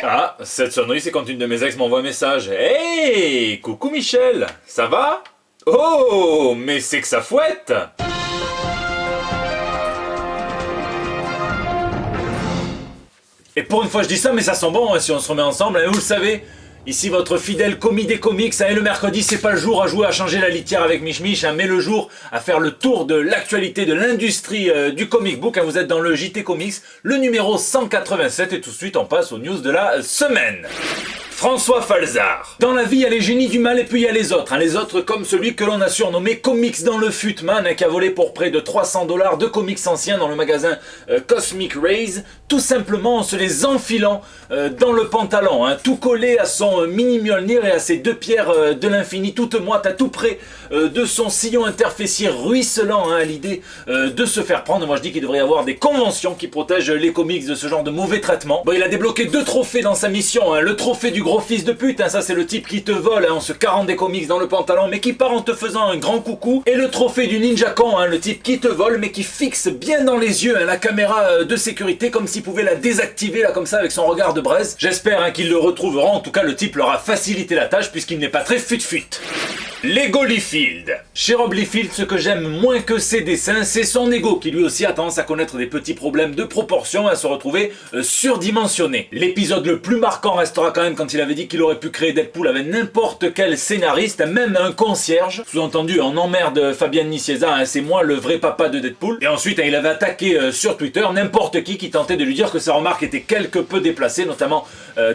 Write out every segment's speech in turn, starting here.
Ah, cette sonnerie, c'est quand une de mes ex m'envoie un message. Hey, coucou Michel, ça va? Oh, mais c'est que ça fouette! Et pour une fois je dis ça, mais ça sent bon hein, si on se remet ensemble, hein, vous le savez. Ici votre fidèle commis des comics, hein, et le mercredi c'est pas le jour à jouer à changer la litière avec Mich Mich, hein, mais le jour à faire le tour de l'actualité de l'industrie du comic book, hein, vous êtes dans le JT Comics, le numéro 187 et tout de suite on passe aux news de la semaine. François Falzar. Dans la vie, il y a les génies du mal et puis il y a les autres. Hein. Les autres comme celui que l'on a surnommé Comics dans le Futman, hein, qui a volé pour près de $300 de comics anciens dans le magasin Cosmic Rays, tout simplement en se les enfilant dans le pantalon. Hein, tout collé à son mini Mjolnir et à ses deux pierres de l'infini, toute moite à tout près de son sillon interfessier ruisselant, hein, à l'idée de se faire prendre. Moi je dis qu'il devrait y avoir des conventions qui protègent les comics de ce genre de mauvais traitement. Bon, il a débloqué 2 trophées dans sa mission. Hein, le trophée du gros fils de pute, hein, ça c'est le type qui te vole hein, en se carrant des comics dans le pantalon mais qui part en te faisant un grand coucou, et le trophée du ninja con, hein, le type qui te vole mais qui fixe bien dans les yeux hein, la caméra de sécurité comme s'il pouvait la désactiver là comme ça avec son regard de braise. J'espère hein, qu'ils le retrouveront, en tout cas le type leur a facilité la tâche puisqu'il n'est pas très fut-fut. L'ego Liefeld. Chez Rob Liefeld, ce que j'aime moins que ses dessins, c'est son ego qui lui aussi a tendance à connaître des petits problèmes de proportion et à se retrouver surdimensionné. L'épisode le plus marquant restera quand même quand il avait dit qu'il aurait pu créer Deadpool avec n'importe quel scénariste, même un concierge. Sous-entendu, on emmerde Fabian Nicieza, hein, c'est moi le vrai papa de Deadpool. Et ensuite, hein, il avait attaqué sur Twitter n'importe qui tentait de lui dire que sa remarque était quelque peu déplacée, notamment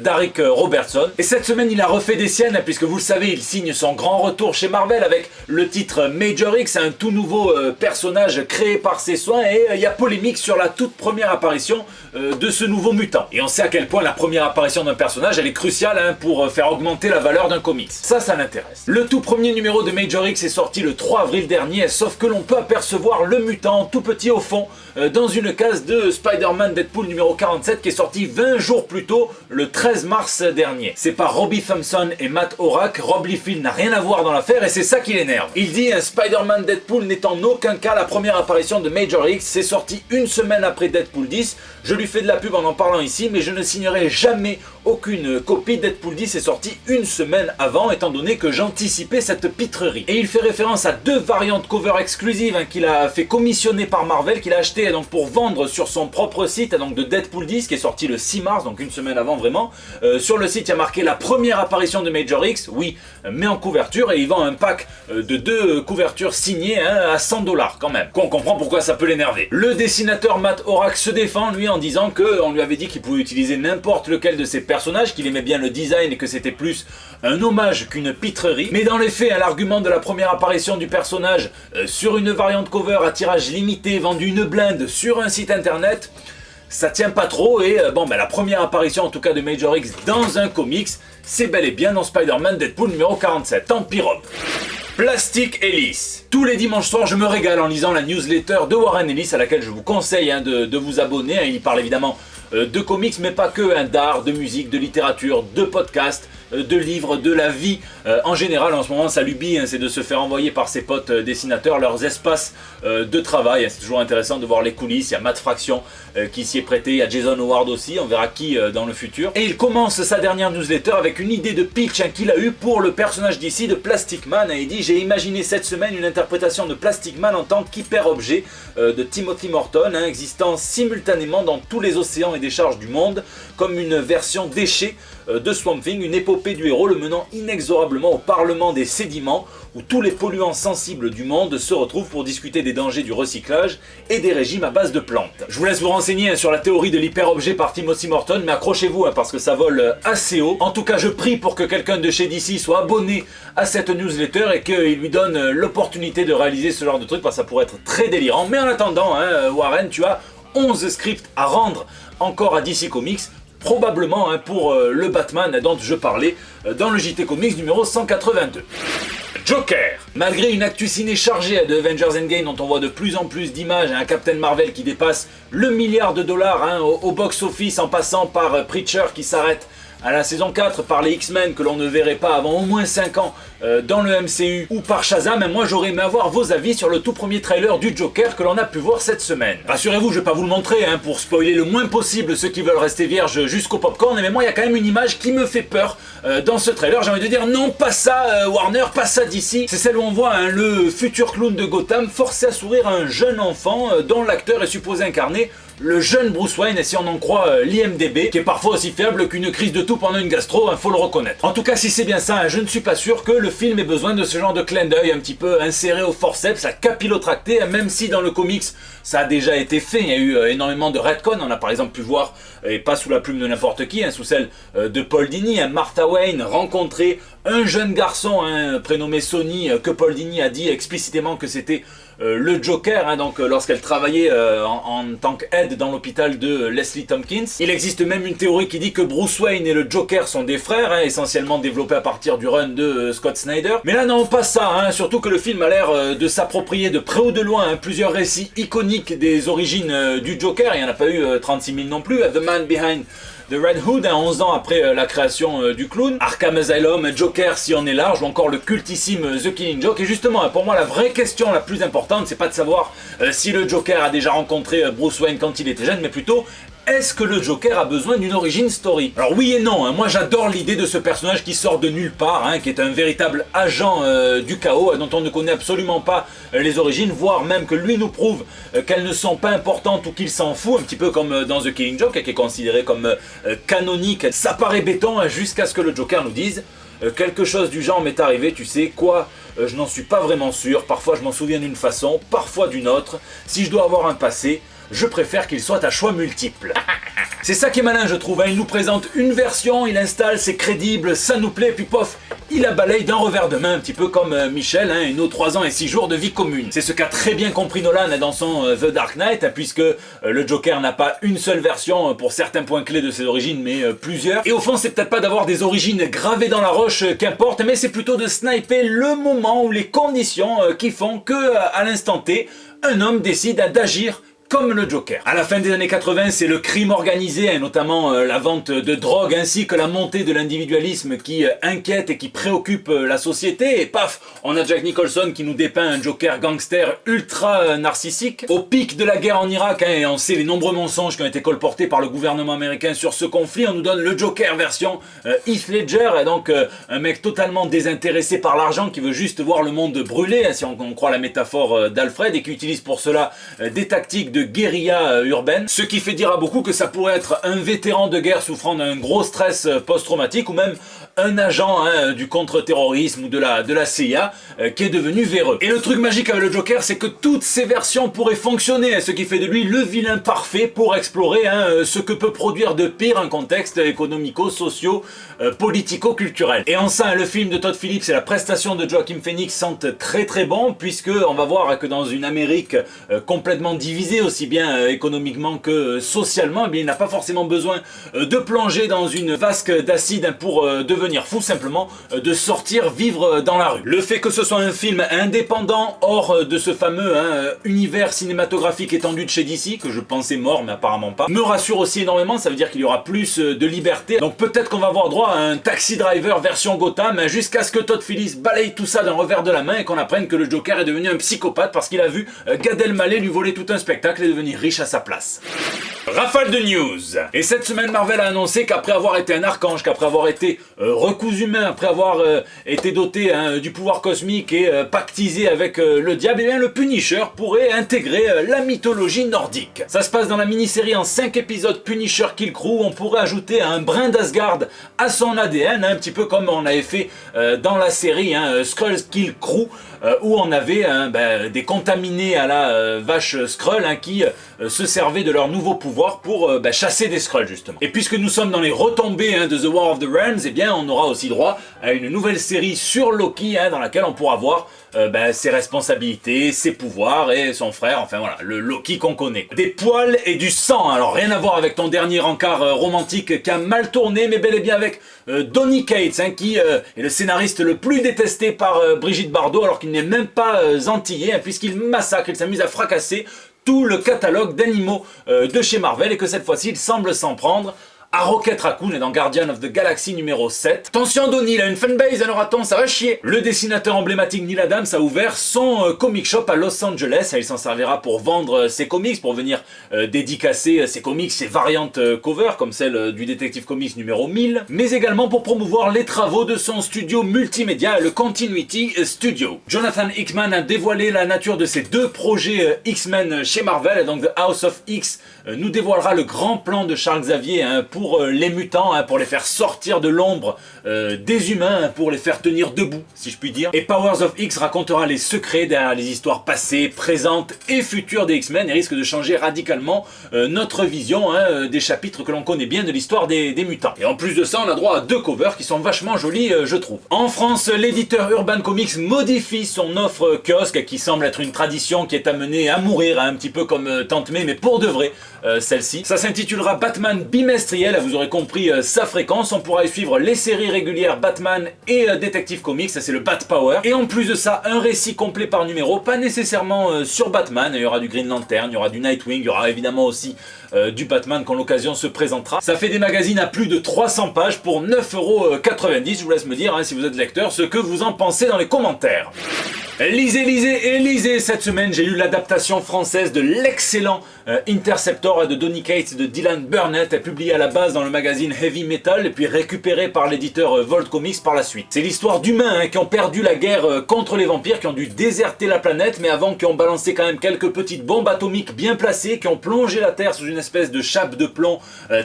Darick Robertson. Et cette semaine, il a refait des siennes, hein, puisque vous le savez, il signe son grand retour chez Marvel avec le titre Major X, un tout nouveau personnage créé par ses soins, et il y a polémique sur la toute première apparition de ce nouveau mutant. Et on sait à quel point la première apparition d'un personnage, elle est cruciale hein, pour faire augmenter la valeur d'un comics. Ça l'intéresse. Le tout premier numéro de Major X est sorti le 3 avril dernier, sauf que l'on peut apercevoir le mutant tout petit au fond, dans une case de Spider-Man Deadpool numéro 47 qui est sorti 20 jours plus tôt, le 13 mars dernier. C'est par Robbie Thompson et Matt Horak. Rob Liefeld n'a rien à voir dans l'affaire et c'est ça qui l'énerve. Il dit Spider-Man Deadpool n'est en aucun cas la première apparition de Major X, c'est sorti une semaine après Deadpool 10. Je lui fais de la pub en parlant ici, mais je ne signerai jamais aucune copie. Deadpool 10 est sorti une semaine avant, étant donné que j'anticipais cette pitrerie. Et il fait référence à 2 variantes cover exclusives hein, qu'il a fait commissionner par Marvel, qu'il a acheté donc pour vendre sur son propre site, donc de Deadpool 10 qui est sorti le 6 mars, donc une semaine avant vraiment. Sur le site il y a marqué la première apparition de Major X, oui, mais en couverture, et il vend un pack de 2 couvertures signées hein, à $100 quand même. On comprend pourquoi ça peut l'énerver. Le dessinateur Matt Horak se défend lui en disant qu'on lui avait dit qu'il pouvait utiliser n'importe lequel de ses personnages, qu'il aimait bien le design et que c'était plus un hommage qu'une pitrerie. Mais dans les faits, hein, l'argument de la première apparition du personnage sur une variante cover à tirage limité, vendu une blinde sur un site internet, ça tient pas trop. Et la première apparition en tout cas de Major X dans un comics, c'est bel et bien dans Spider-Man Deadpool numéro 47. Tant pis Rob. Plastic Ellis. Tous les dimanches soirs, je me régale en lisant la newsletter de Warren Ellis à laquelle je vous conseille hein, de vous abonner. Hein. Il parle évidemment de comics, mais pas que, hein, d'art, de musique, de littérature, de podcasts, de livres, de la vie. En général, en ce moment, sa lubie, hein, c'est de se faire envoyer par ses potes dessinateurs leurs espaces de travail. C'est toujours intéressant de voir les coulisses. Il y a Matt Fraction qui s'y est prêté, il y a Jason Howard aussi, on verra qui dans le futur. Et il commence sa dernière newsletter avec une idée de pitch hein, qu'il a eu pour le personnage d'ici de Plastic Man. Et il dit « J'ai imaginé cette semaine une interprétation de Plastic Man en tant qu'hyper-objet de Timothy Morton, hein, existant simultanément dans tous les océans et décharges du monde, comme une version déchet de Swamp Thing, une épopée du héros le menant inexorablement au parlement des sédiments où tous les polluants sensibles du monde se retrouvent pour discuter des dangers du recyclage et des régimes à base de plantes. » Je vous laisse vous renseigner hein, sur la théorie de l'hyper-objet par Timothy Morton, mais accrochez-vous hein, parce que ça vole assez haut. En tout cas, je prie pour que quelqu'un de chez DC soit abonné à cette newsletter et qu'il lui donne l'opportunité de réaliser ce genre de truc parce que ça pourrait être très délirant. Mais en attendant, hein, Warren, tu as 11 scripts à rendre encore à DC Comics, probablement hein, pour le Batman dont je parlais dans le JT Comics numéro 182. Joker. Malgré une actu ciné chargée de Avengers Endgame dont on voit de plus en plus d'images, un Captain Marvel qui dépasse le $1 milliard hein, au box-office en passant par Preacher qui s'arrête à la saison 4 par les X-Men que l'on ne verrait pas avant au moins 5 ans dans le MCU ou par Shazam, et moi j'aurais aimé avoir vos avis sur le tout premier trailer du Joker que l'on a pu voir cette semaine. Rassurez-vous, je vais pas vous le montrer hein, pour spoiler le moins possible ceux qui veulent rester vierges jusqu'au popcorn, mais moi il y a quand même une image qui me fait peur dans ce trailer. J'ai envie de dire non, pas ça Warner, pas ça DC. C'est celle où on voit hein, le futur clown de Gotham forcer à sourire un jeune enfant dont l'acteur est supposé incarner le jeune Bruce Wayne, et si on en croit l'IMDB, qui est parfois aussi faible qu'une crise de toux pendant une gastro, hein, faut le reconnaître. En tout cas, si c'est bien ça, hein, je ne suis pas sûr que le film ait besoin de ce genre de clin d'œil un petit peu inséré au forceps, à capillotracté, hein, même si dans le comics ça a déjà été fait. Il y a eu énormément de retcon. On a par exemple pu voir, et pas sous la plume de n'importe qui, hein, sous celle de Paul Dini, hein, Martha Wayne rencontrer un jeune garçon hein, prénommé Sonny, que Paul Dini a dit explicitement que c'était le Joker, hein, donc lorsqu'elle travaillait en tant qu'aide dans l'hôpital de Leslie Tompkins. Il existe même une théorie qui dit que Bruce Wayne et le Joker sont des frères, hein, essentiellement développés à partir du run de Scott Snyder. Mais là non, pas ça, hein, surtout que le film a l'air de s'approprier de près ou de loin hein, plusieurs récits iconiques des origines du Joker. Il n'y en a pas eu 36 000 non plus. The Man Behind The Red Hood, hein, 11 ans après la création du clown, Arkham Asylum, Joker si on est large, ou encore le cultissime The Killing Joke. Et justement, pour moi, la vraie question la plus importante, c'est pas de savoir si le Joker a déjà rencontré Bruce Wayne quand il était jeune, mais plutôt est-ce que le Joker a besoin d'une origin story? Alors oui et non, hein. Moi j'adore l'idée de ce personnage qui sort de nulle part, hein, qui est un véritable agent du chaos, dont on ne connaît absolument pas les origines, voire même que lui nous prouve qu'elles ne sont pas importantes ou qu'il s'en fout, un petit peu comme dans The Killing Joke, qui est considéré comme canonique. Ça paraît béton hein, jusqu'à ce que le Joker nous dise quelque chose du genre m'est arrivé, tu sais quoi, je n'en suis pas vraiment sûr, parfois je m'en souviens d'une façon, parfois d'une autre, si je dois avoir un passé, je préfère qu'il soit à choix multiples. C'est ça qui est malin je trouve, hein. Il nous présente une version, il installe, c'est crédible, ça nous plaît, puis pof, il la balaye d'un revers de main, un petit peu comme Michel hein, et nos 3 ans et 6 jours de vie commune. C'est ce qu'a très bien compris Nolan hein, dans son The Dark Knight, hein, puisque le Joker n'a pas une seule version pour certains points clés de ses origines, mais plusieurs. Et au fond, c'est peut-être pas d'avoir des origines gravées dans la roche qu'importe, mais c'est plutôt de sniper le moment ou les conditions qui font que, à l'instant T, un homme décide d'agir comme le Joker. À la fin des années 80, c'est le crime organisé, et notamment la vente de drogue, ainsi que la montée de l'individualisme qui inquiète et qui préoccupe la société. Et paf, on a Jack Nicholson qui nous dépeint un Joker gangster ultra narcissique. Au pic de la guerre en Irak, hein, et on sait les nombreux mensonges qui ont été colportés par le gouvernement américain sur ce conflit, on nous donne le Joker version Heath Ledger, et donc un mec totalement désintéressé par l'argent qui veut juste voir le monde brûler, hein, si on croit la métaphore d'Alfred, et qui utilise pour cela des tactiques de guérilla urbaine, ce qui fait dire à beaucoup que ça pourrait être un vétéran de guerre souffrant d'un gros stress post-traumatique, ou même un agent hein, du contre-terrorisme ou de la CIA qui est devenu véreux. Et le truc magique avec le Joker, c'est que toutes ces versions pourraient fonctionner, hein, ce qui fait de lui le vilain parfait pour explorer hein, ce que peut produire de pire un contexte économico-socio politico-culturel. Et en ça, le film de Todd Phillips et la prestation de Joaquin Phoenix sentent très très bon, puisque on va voir que dans une Amérique complètement divisée, aussi bien économiquement que socialement, eh bien, il n'a pas forcément besoin de plonger dans une vasque d'acide pour devenir fou, simplement de sortir vivre dans la rue. Le fait que ce soit un film indépendant, hors de ce fameux univers cinématographique étendu de chez DC, que je pensais mort mais apparemment pas, me rassure aussi énormément. Ça veut dire qu'il y aura plus de liberté, donc peut-être qu'on va avoir droit à un Taxi Driver version Gotham, jusqu'à ce que Todd Phillips balaye tout ça d'un revers de la main et qu'on apprenne que le Joker est devenu un psychopathe parce qu'il a vu Gad Elmaleh lui voler tout un spectacle et devenir riche à sa place. Rafale de news. Et cette semaine, Marvel a annoncé qu'après avoir été un archange, qu'après avoir été recousu humain, après avoir été doté du pouvoir cosmique et pactisé avec le diable, eh bien le Punisher pourrait intégrer la mythologie nordique. Ça se passe dans la mini-série en 5 épisodes Punisher Kill Crew. On pourrait ajouter un brin d'Asgard à son ADN, un petit peu comme on avait fait dans la série Skrull Kill Crew, où on avait des contaminés à la vache Skrull qui se servaient de leur nouveau pouvoir pour chasser des Skrulls justement. Et puisque nous sommes dans les retombées de The War of the Realms, eh bien on aura aussi droit à une nouvelle série sur Loki dans laquelle on pourra voir ses responsabilités, ses pouvoirs et son frère, enfin voilà, le Loki qu'on connaît. Des poils et du sang, alors rien à voir avec ton dernier encart romantique qui a mal tourné, mais bel et bien avec Donny Cates, qui est le scénariste le plus détesté par Brigitte Bardot, alors qu'il n'est même pas antillais, puisqu'il massacre, il s'amuse à fracasser tout le catalogue d'animaux de chez Marvel, et que cette fois-ci il semble s'en prendre à Rocket Raccoon et dans Guardian of the Galaxy numéro 7. Attention Donnie, il a une fanbase, un aura-t-on, ça va chier. Le dessinateur emblématique Neil Adams a ouvert son comic shop à Los Angeles et il s'en servira pour vendre ses comics, pour venir dédicacer ses comics, ses variantes covers comme celle du Detective Comics numéro 1000, mais également pour promouvoir les travaux de son studio multimédia, le Continuity Studio. Jonathan Hickman a dévoilé la nature de ses deux projets X-Men chez Marvel, et donc The House of X nous dévoilera le grand plan de Charles Xavier pour les mutants, pour les faire sortir de l'ombre des humains, pour les faire tenir debout, si je puis dire. Et Powers of X racontera les secrets derrière les histoires passées, présentes et futures des X-Men et risque de changer radicalement notre vision des chapitres que l'on connaît bien de l'histoire des mutants. Et en plus de ça, on a droit à deux covers qui sont vachement jolis, je trouve. En France, l'éditeur Urban Comics modifie son offre kiosque qui semble être une tradition qui est amenée à mourir, un petit peu comme Tante May, mais pour de vrai, celle-ci. Ça s'intitulera Batman bimestriel, vous aurez compris sa fréquence. On pourra y suivre les séries régulières Batman et Detective Comics, ça c'est le Bat Power. Et en plus de ça, un récit complet par numéro, pas nécessairement sur Batman, il y aura du Green Lantern, il y aura du Nightwing, il y aura évidemment aussi du Batman quand l'occasion se présentera. Ça fait des magazines à plus de 300 pages pour 9,90 €. Je vous laisse me dire, si vous êtes lecteur, ce que vous en pensez dans les commentaires. Lisez, lisez et lisez. Cette semaine, j'ai lu l'adaptation française de l'excellent Interceptor de Donny Cates de Dylan Burnett, publié à la base dans le magazine Heavy Metal et puis récupéré par l'éditeur Volt Comics par la suite. C'est l'histoire d'humains qui ont perdu la guerre contre les vampires, qui ont dû déserter la planète, mais avant qui ont balancé quand même quelques petites bombes atomiques bien placées, qui ont plongé la Terre sous une espèce de chape de plomb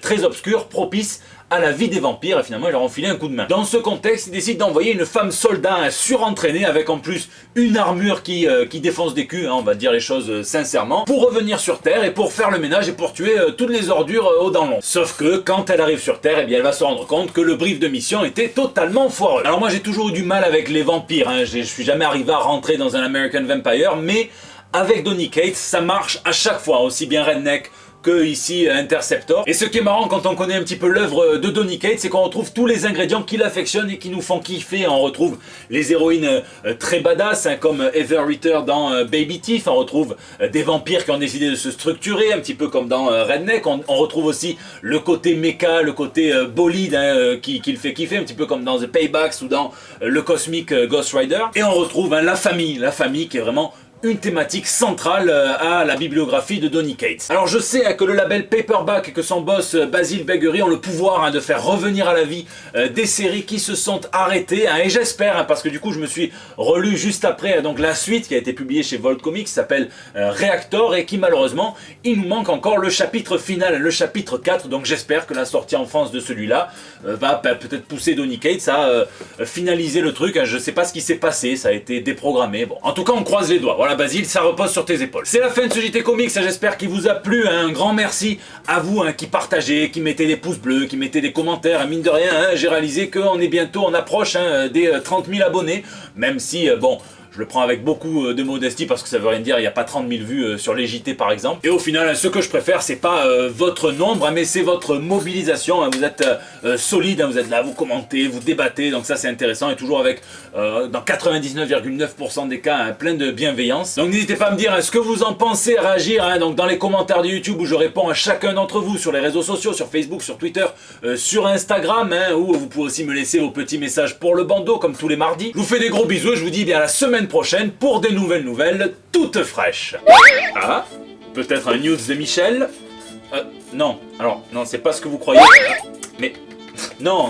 très obscure, propice à la vie des vampires, et finalement ils leur ont filé un coup de main. Dans ce contexte, ils décident d'envoyer une femme soldat surentraînée avec en plus une armure qui défonce des culs, on va dire les choses sincèrement, pour revenir sur Terre et pour faire le ménage et pour tuer toutes les ordures aux dents longues. Sauf que quand elle arrive sur Terre, elle va se rendre compte que le brief de mission était totalement foireux. Alors moi j'ai toujours eu du mal avec les vampires, je suis jamais arrivé à rentrer dans un American Vampire, mais avec Donny Cates, ça marche à chaque fois, aussi bien redneck que ici Interceptor. Et ce qui est marrant quand on connaît un petit peu l'œuvre de Donny Cates, c'est qu'on retrouve tous les ingrédients qu'il affectionne et qui nous font kiffer. On retrouve les héroïnes très badass, comme Heather Ritter dans Baby Teeth. On retrouve des vampires qui ont décidé de se structurer, un petit peu comme dans Redneck. On retrouve aussi le côté méca, le côté bolide qui le fait kiffer, un petit peu comme dans The Paybacks ou dans le Cosmic Ghost Rider. Et on retrouve la famille qui est vraiment une thématique centrale à la bibliographie de Donny Cates. Alors je sais que le label Paperback et que son boss Basil Beggery ont le pouvoir de faire revenir à la vie des séries qui se sont arrêtées, et j'espère, parce que du coup je me suis relu juste après donc la suite qui a été publiée chez Volt Comics, qui s'appelle Reactor, et qui malheureusement il nous manque encore le chapitre final, le chapitre 4, donc j'espère que la sortie en France de celui-là va peut-être pousser Donny Cates à finaliser le truc. Je sais pas ce qui s'est passé, ça a été déprogrammé, bon en tout cas on croise les doigts. Voilà Basile, ça repose sur tes épaules. C'est la fin de ce JT Comics, j'espère qu'il vous a plu. Un grand merci à vous qui partagez, qui mettez des pouces bleus, qui mettez des commentaires. Mine de rien, j'ai réalisé on approche des 30 000 abonnés, même si, bon, je le prends avec beaucoup de modestie parce que ça veut rien dire, il n'y a pas 30 000 vues sur les JT par exemple. Et au final, ce que je préfère, c'est pas votre nombre, mais c'est votre mobilisation. Vous êtes solide, vous êtes là, vous commentez, vous débattez, donc ça c'est intéressant, et toujours avec, dans 99,9% des cas, plein de bienveillance. Donc n'hésitez pas à me dire ce que vous en pensez, à réagir donc dans les commentaires de YouTube, où je réponds à chacun d'entre vous, sur les réseaux sociaux, sur Facebook, sur Twitter, sur Instagram, où vous pouvez aussi me laisser vos petits messages pour le bandeau, comme tous les mardis. Je vous fais des gros bisous, je vous dis à la semaine prochaine pour des nouvelles toutes fraîches. Ah, peut-être un news de Michel. Non, alors, non, c'est pas ce que vous croyez. Mais, non,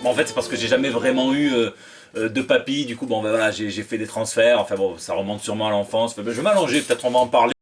en fait c'est parce que j'ai jamais vraiment eu de papy, du coup, bon, ben voilà, j'ai fait des transferts, enfin bon, ça remonte sûrement à l'enfance. Je vais m'allonger, peut-être on va en parler.